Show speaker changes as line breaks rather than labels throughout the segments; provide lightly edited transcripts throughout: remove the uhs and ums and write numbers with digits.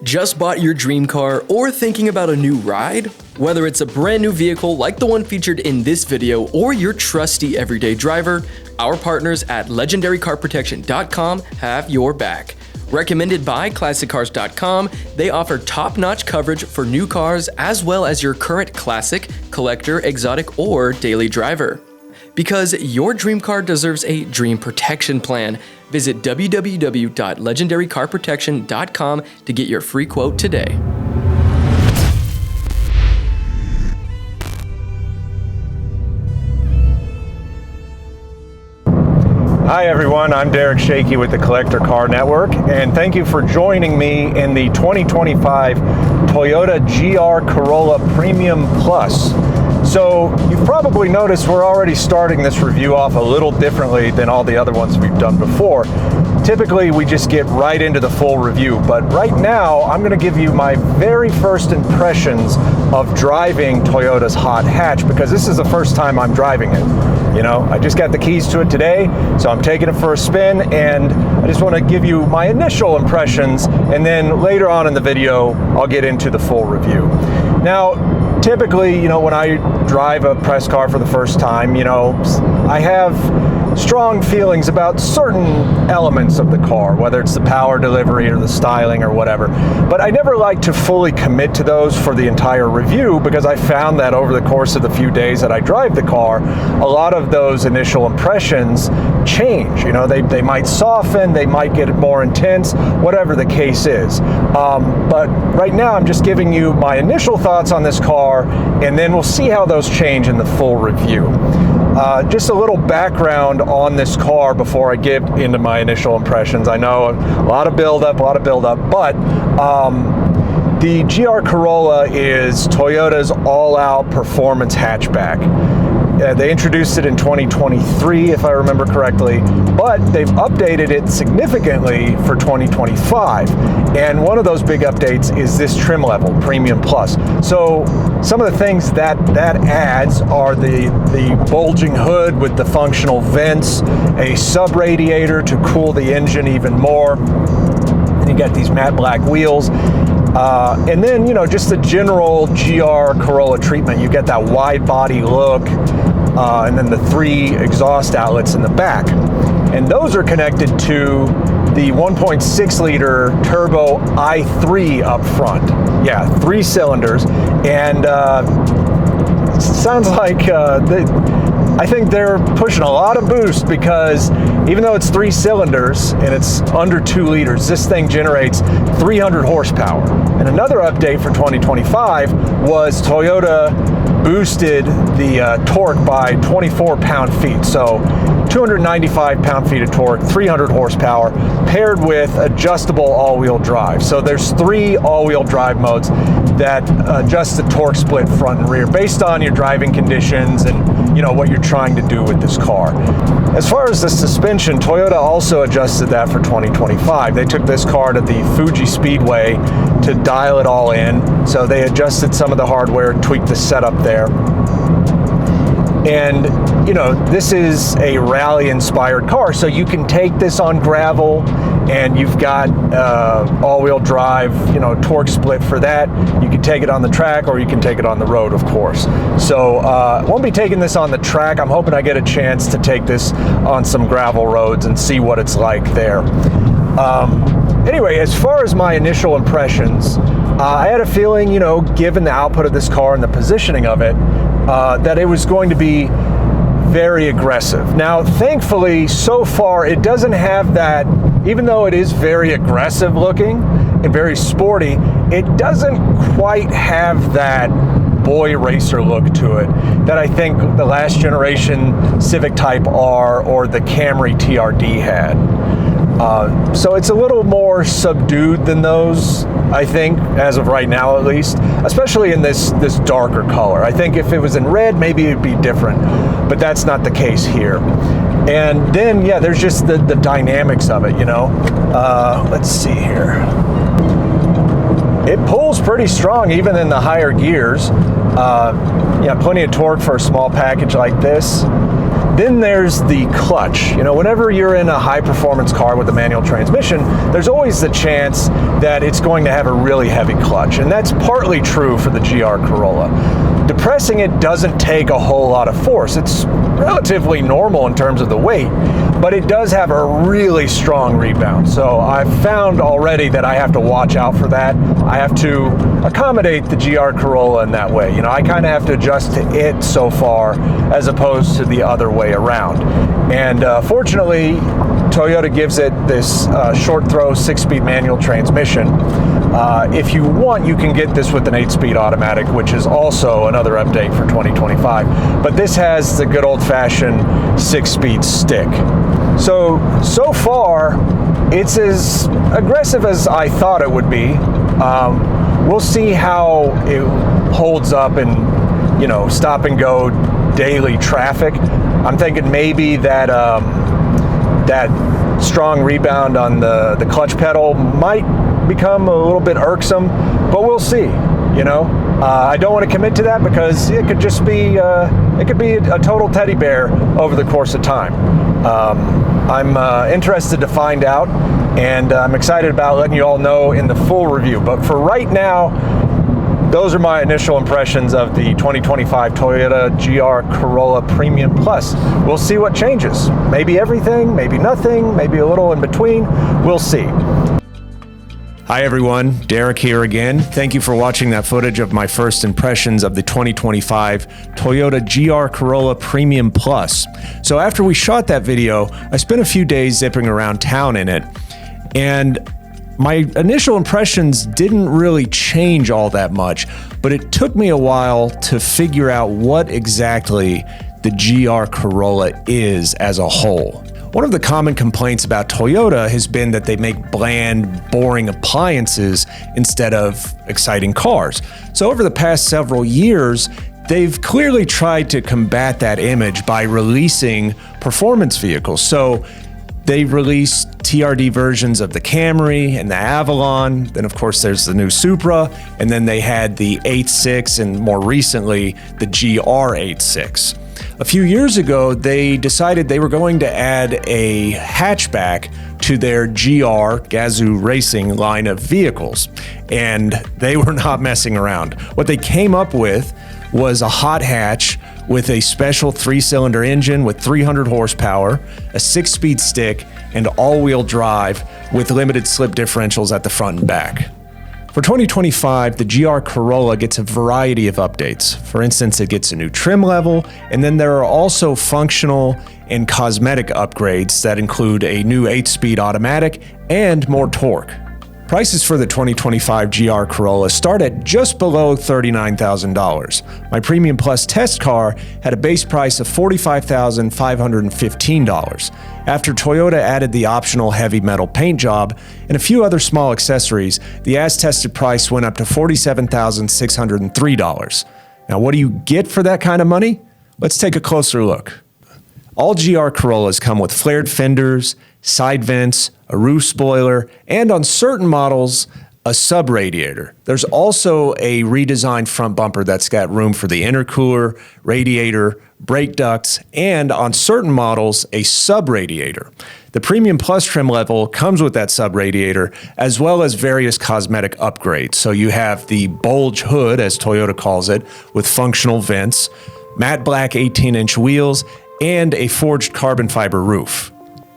Just bought your dream car or thinking about a new ride? Whether it's a brand new vehicle like the one featured in this video or your trusty everyday driver, our partners at legendarycarprotection.com have your back. Recommended by ClassicCars.com, they offer top-notch coverage for new cars as well as your current classic, collector, exotic, or daily driver. Because your dream car deserves a dream protection plan. Visit www.legendarycarprotection.com to get your free quote today.
Hi everyone, I'm Derek Shakey with the Collector Car Network, and thank you for joining me in the 2025 Toyota GR Corolla Premium Plus. So you've probably noticed we're already starting this review off a little differently than all the other ones we've done before. Typically we just get right into the full review, but right now I'm going to give you my very first impressions of driving Toyota's hot hatch, because this is the first time I'm driving it. You know, I just got the keys to it today, so I'm taking it for a spin, and I just want to give you my initial impressions, and then later on in the video I'll get into the full review. Now, typically, you know, when I drive a press car for the first time, you know, I have strong feelings about certain elements of the car, whether it's the power delivery or the styling or whatever. But I never like to fully commit to those for the entire review, because I found that over the course of the few days that I drive the car, a lot of those initial impressions change. You know, they might soften, they might get more intense, whatever the case is. But right now I'm just giving you my initial thoughts on this car, and then we'll see how those change in the full review. Just a little background on this car before I get into my initial impressions. I know a lot of build-up, but the GR Corolla is Toyota's all-out performance hatchback. They introduced it in 2023, if I remember correctly, but they've updated it significantly for 2025. And one of those big updates is this trim level, Premium Plus. So some of the things that adds are the bulging hood with the functional vents, a sub-radiator to cool the engine even more, and you got these matte black wheels. And then, you know, just the general GR Corolla treatment. You get that wide body look, and then the 3 exhaust outlets in the back. And those are connected to the 1.6 liter turbo i3 up front. Yeah, 3 cylinders. And it sounds like I think they're pushing a lot of boost, because even though it's 3 cylinders and it's under 2 liters, this thing generates 300 horsepower. And another update for 2025 was Toyota boosted the torque by 24 pound-feet. So 295 pound-feet of torque, 300 horsepower, paired with adjustable all-wheel drive. So there's 3 all-wheel drive modes that adjust the torque split front and rear based on your driving conditions and, you know, what you're trying to do with this car. As far as the suspension, Toyota also adjusted that for 2025. They took this car to the Fuji Speedway to dial it all in. So they adjusted some of the hardware, tweaked the setup there. And, you know, this is a rally-inspired car, so you can take this on gravel, and you've got all-wheel drive, you know, torque split for that. You can take it on the track, or you can take it on the road, of course. So I won't be taking this on the track. I'm hoping I get a chance to take this on some gravel roads and see what it's like there. Anyway, as far as my initial impressions, I had a feeling, you know, given the output of this car and the positioning of it, that it was going to be very aggressive. Now, thankfully, so far, it doesn't have that, even though it is very aggressive looking and very sporty, it doesn't quite have that boy racer look to it that I think the last generation Civic Type R or the Camry TRD had. So it's a little more subdued than those, I think, as of right now at least, especially in this darker color. I think if it was in red, maybe it'd be different, but that's not the case here. And then, yeah, there's just the dynamics of it, you know. Let's see here. It pulls pretty strong even in the higher gears. Yeah, plenty of torque for a small package like this. Then there's the clutch. You know, whenever you're in a high performance car with a manual transmission, there's always the chance that it's going to have a really heavy clutch. And that's partly true for the GR Corolla. Depressing it doesn't take a whole lot of force. It's relatively normal in terms of the weight, but it does have a really strong rebound. So I've found already that I have to watch out for that. I have to accommodate the GR Corolla in that way. You know, I kind of have to adjust to it so far as opposed to the other way around. And fortunately, Toyota gives it this short throw 6-speed manual transmission. If you want, you can get this with an 8-speed automatic, which is also another update for 2025. But this has the good old-fashioned 6-speed stick. So far, it's as aggressive as I thought it would be. We'll see how it holds up in, you know, stop and go daily traffic. I'm thinking maybe that that strong rebound on the clutch pedal might become a little bit irksome, but we'll see. You know, I don't want to commit to that because it could just be it could be a total teddy bear over the course of time. I'm interested to find out, and I'm excited about letting you all know in the full review. But for right now, those are my initial impressions of the 2025 Toyota GR Corolla Premium Plus. We'll see what changes. Maybe everything, maybe nothing, maybe a little in between. We'll see. Hi everyone, Derek here again. Thank you for watching that footage of my first impressions of the 2025 Toyota GR Corolla Premium Plus. So after we shot that video, I spent a few days zipping around town in it, and my initial impressions didn't really change all that much, but it took me a while to figure out what exactly the GR Corolla is as a whole. One of the common complaints about Toyota has been that they make bland, boring appliances instead of exciting cars. So over the past several years, they've clearly tried to combat that image by releasing performance vehicles. So they released TRD versions of the Camry and the Avalon. Then of course there's the new Supra, and then they had the 8.6 and more recently the GR 8.6. A few years ago, they decided they were going to add a hatchback to their GR Gazoo Racing line of vehicles, and they were not messing around. What they came up with was a hot hatch with a special 3-cylinder engine with 300 horsepower, a 6-speed stick, and all-wheel drive with limited slip differentials at the front and back. For 2025, the GR Corolla gets a variety of updates. For instance, it gets a new trim level, and then there are also functional and cosmetic upgrades that include a new 8-speed automatic and more torque. Prices for the 2025 GR Corolla start at just below $39,000. My Premium Plus test car had a base price of $45,515. After Toyota added the optional heavy metal paint job and a few other small accessories, the as-tested price went up to $47,603. Now, what do you get for that kind of money? Let's take a closer look. All GR Corollas come with flared fenders, side vents, a roof spoiler, and on certain models, a sub-radiator. There's also a redesigned front bumper that's got room for the intercooler, radiator, brake ducts, and on certain models, a sub-radiator. The Premium Plus trim level comes with that sub-radiator, as well as various cosmetic upgrades. So you have the bulge hood, as Toyota calls it, with functional vents, matte black 18-inch wheels, and a forged carbon fiber roof.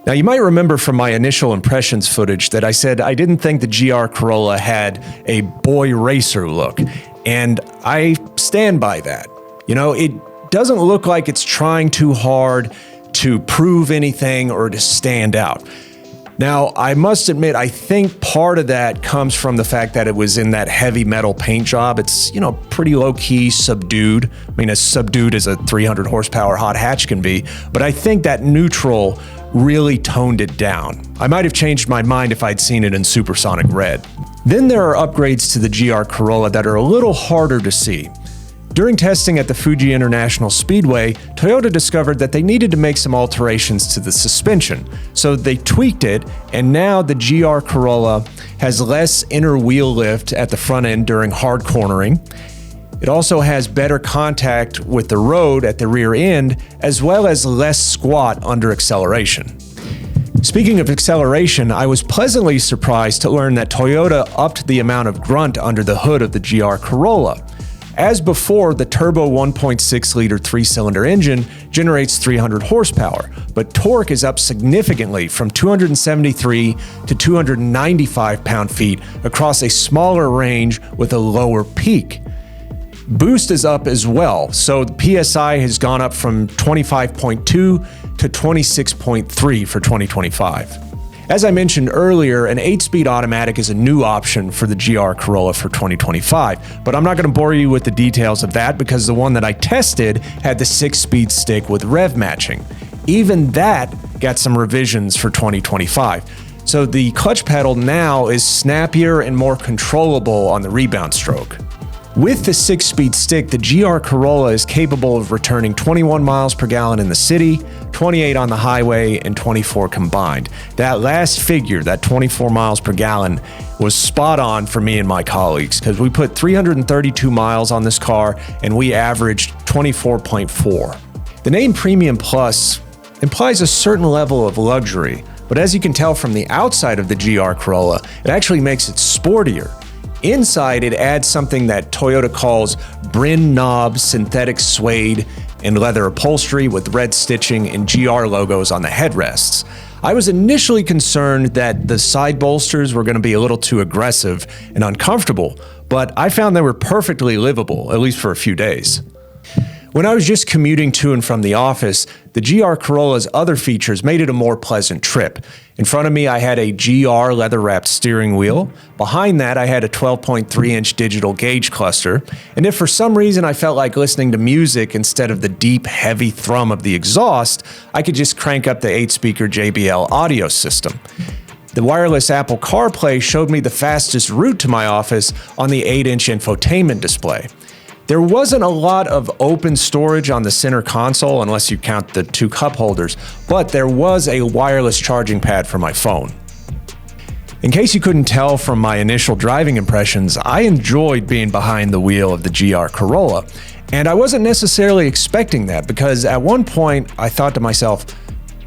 Now, you might remember from my initial impressions footage that I said I didn't think the GR Corolla had a boy racer look, and I stand by that. You know, it doesn't look like it's trying too hard to prove anything or to stand out. Now, I must admit, I think part of that comes from the fact that it was in that heavy metal paint job. It's, you know, pretty low-key, subdued. I mean, as subdued as a 300 horsepower hot hatch can be, but I think that neutral really toned it down. I might have changed my mind if I'd seen it in supersonic red. Then there are upgrades to the GR Corolla that are a little harder to see. During testing at the Fuji International Speedway, Toyota discovered that they needed to make some alterations to the suspension. So they tweaked it, and now the GR Corolla has less inner wheel lift at the front end during hard cornering. It also has better contact with the road at the rear end, as well as less squat under acceleration. Speaking of acceleration, I was pleasantly surprised to learn that Toyota upped the amount of grunt under the hood of the GR Corolla. As before, the turbo 1.6-liter three-cylinder engine generates 300 horsepower, but torque is up significantly from 273 to 295 pound-feet across a smaller range with a lower peak. Boost is up as well, so the PSI has gone up from 25.2 to 26.3 for 2025. As I mentioned earlier, an 8-speed automatic is a new option for the GR Corolla for 2025, but I'm not going to bore you with the details of that because the one that I tested had the 6-speed stick with rev matching. Even that got some revisions for 2025. So the clutch pedal now is snappier and more controllable on the rebound stroke. With the 6-speed stick, the GR Corolla is capable of returning 21 miles per gallon in the city, 28 on the highway, and 24 combined. That last figure, that 24 miles per gallon, was spot on for me and my colleagues because we put 332 miles on this car and we averaged 24.4. The name Premium Plus implies a certain level of luxury, but as you can tell from the outside of the GR Corolla, it actually makes it sportier. Inside, it adds something that Toyota calls Brin knob synthetic suede and leather upholstery with red stitching and GR logos on the headrests. I was initially concerned that the side bolsters were going to be a little too aggressive and uncomfortable, but I found they were perfectly livable, at least for a few days. When I was just commuting to and from the office, the GR Corolla's other features made it a more pleasant trip. In front of me, I had a GR leather-wrapped steering wheel. Behind that, I had a 12.3-inch digital gauge cluster. And if for some reason I felt like listening to music instead of the deep, heavy thrum of the exhaust, I could just crank up the 8-speaker JBL audio system. The wireless Apple CarPlay showed me the fastest route to my office on the 8-inch infotainment display. There wasn't a lot of open storage on the center console unless you count the 2 cup holders, but there was a wireless charging pad for my phone. In case you couldn't tell from my initial driving impressions, I enjoyed being behind the wheel of the GR Corolla, and I wasn't necessarily expecting that because at one point I thought to myself,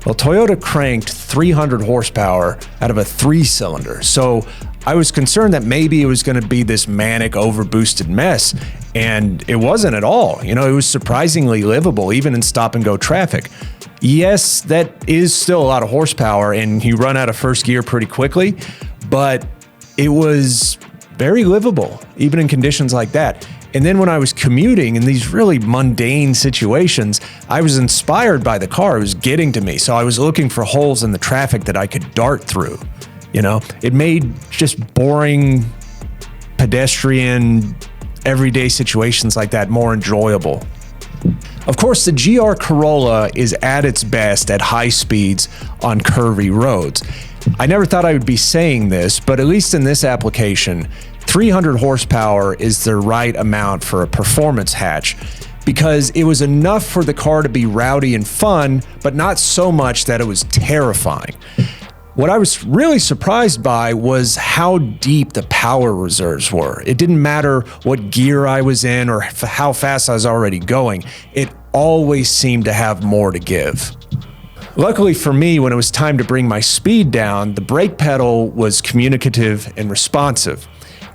well, Toyota cranked 300 horsepower out of a 3-cylinder, so I was concerned that maybe it was going to be this manic, overboosted mess, and it wasn't at all. You know, it was surprisingly livable, even in stop-and-go traffic. Yes, that is still a lot of horsepower, and you run out of first gear pretty quickly, but it was very livable, even in conditions like that. And then when I was commuting in these really mundane situations, I was inspired by the car. It was getting to me, so I was looking for holes in the traffic that I could dart through. You know, it made just boring, pedestrian, everyday situations like that more enjoyable. Of course, the GR Corolla is at its best at high speeds on curvy roads. I never thought I would be saying this, but at least in this application, 300 horsepower is the right amount for a performance hatch because it was enough for the car to be rowdy and fun, but not so much that it was terrifying. What I was really surprised by was how deep the power reserves were. It didn't matter what gear I was in or how fast I was already going. It always seemed to have more to give. Luckily for me, when it was time to bring my speed down, the brake pedal was communicative and responsive.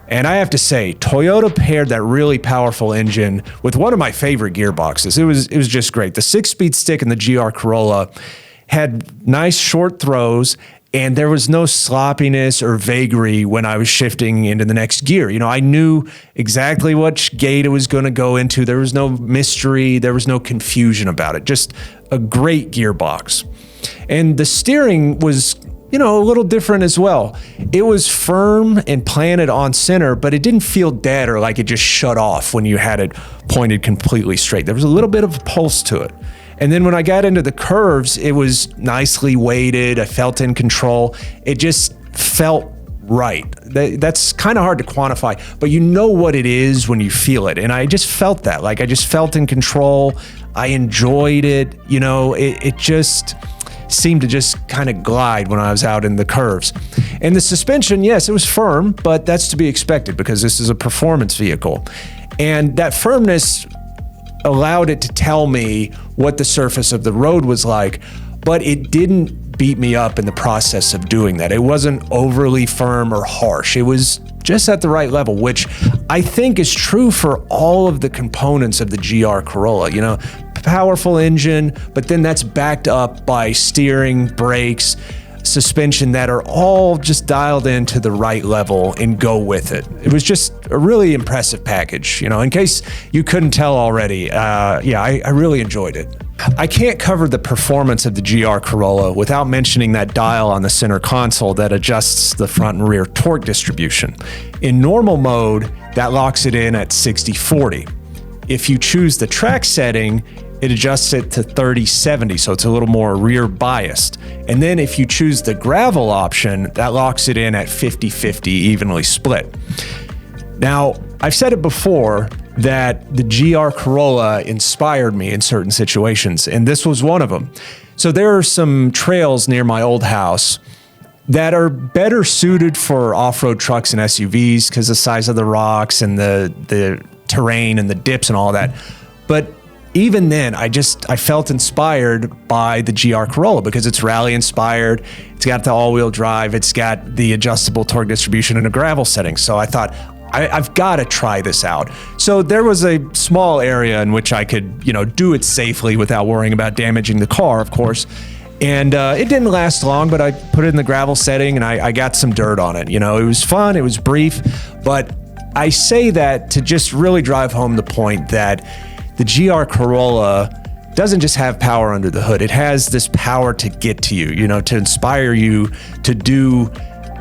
And I have to say, Toyota paired that really powerful engine with one of my favorite gearboxes. It was just great. The 6-speed stick in the GR Corolla had nice short throws, and there was no sloppiness or vagary when I was shifting into the next gear. You know, I knew exactly which gate it was going to go into. There was no mystery. There was no confusion about it. Just a great gearbox. And the steering was, you know, a little different as well. It was firm and planted on center, but it didn't feel dead or like it just shut off when you had it pointed completely straight. There was a little bit of a pulse to it. And then when I got into the curves, it was nicely weighted. I felt in control. It just felt right. That's kind of hard to quantify, but you know what it is when you feel it. And I just felt that. Like I just felt in control. I enjoyed it. You know, it just seemed to just kind of glide when I was out in the curves. And the suspension, yes, it was firm, but that's to be expected because this is a performance vehicle. And that firmness allowed it to tell me what the surface of the road was like, but it didn't beat me up in the process of doing that. It wasn't overly firm or harsh. It was just at the right level, which I think is true for all of the components of the GR Corolla. You know, powerful engine, but then that's backed up by steering, brakes, suspension that are all just dialed into the right level and go with it. It was just a really impressive package. You know, in case you couldn't tell already, I really enjoyed it. I can't cover the performance of the GR Corolla without mentioning that dial on the center console that adjusts the front and rear torque distribution. In normal mode, that locks it in at 60/40. If you choose the track setting, it adjusts it to 30/70, so it's a little more rear biased. And then if you choose the gravel option, that locks it in at 50/50, evenly split. Now, I've said it before that the GR Corolla inspired me in certain situations, and this was one of them. So there are some trails near my old house that are better suited for off-road trucks and SUVs because the size of the rocks and the terrain and the dips and all that. But even then, I felt inspired by the GR Corolla because it's rally inspired. It's got the all-wheel drive. It's got the adjustable torque distribution and a gravel setting. So I thought, I've got to try this out. So there was a small area in which I could, you know, do it safely without worrying about damaging the car, of course. And it didn't last long, but I put it in the gravel setting and I got some dirt on it. You know, it was fun. It was brief, but I say that to just really drive home the point that the GR Corolla doesn't just have power under the hood. It has this power to get to you, you know, to inspire you to do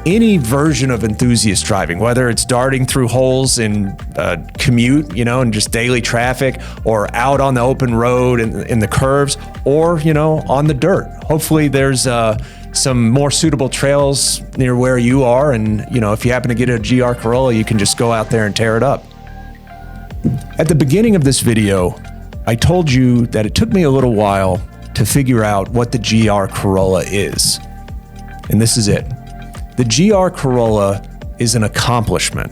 any version of enthusiast driving, whether it's darting through holes in commute, you know, and just daily traffic, or out on the open road in the curves, or, you know, on the dirt. Hopefully there's some more suitable trails near where you are. And, you know, if you happen to get a GR Corolla, you can just go out there and tear it up. At the beginning of this video, I told you that it took me a little while to figure out what the GR Corolla is. And this is it. The GR Corolla is an accomplishment.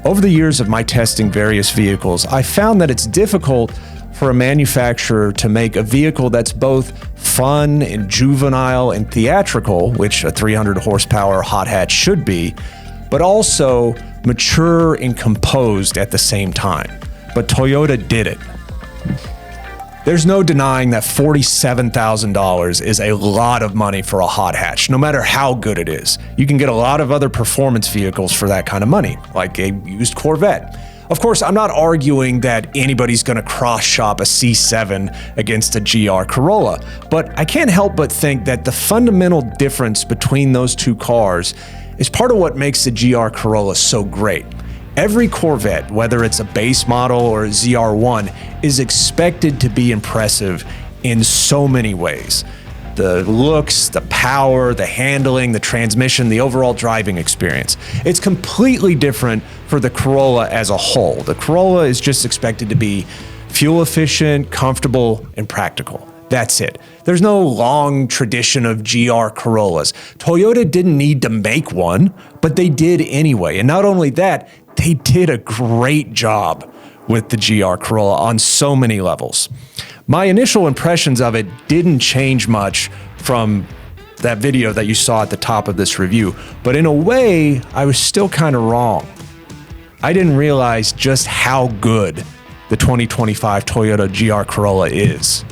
Over the years of my testing various vehicles, I found that it's difficult for a manufacturer to make a vehicle that's both fun and juvenile and theatrical, which a 300 horsepower hot hatch should be, but also mature and composed at the same time. But Toyota did it. There's no denying that $47,000 is a lot of money for a hot hatch, no matter how good it is. You can get a lot of other performance vehicles for that kind of money, like a used Corvette. Of course, I'm not arguing that anybody's gonna cross-shop a C7 against a GR Corolla, but I can't help but think that the fundamental difference between those two cars is part of what makes the GR Corolla so great. Every Corvette, whether it's a base model or a ZR1, is expected to be impressive in so many ways. The looks, the power, the handling, the transmission, the overall driving experience. It's completely different for the Corolla as a whole. The Corolla is just expected to be fuel efficient, comfortable, and practical. That's it. There's no long tradition of GR Corollas. Toyota didn't need to make one, but they did anyway. And not only that, they did a great job with the GR Corolla on so many levels. My initial impressions of it didn't change much from that video that you saw at the top of this review, but in a way, I was still kind of wrong. I didn't realize just how good the 2025 Toyota GR Corolla is.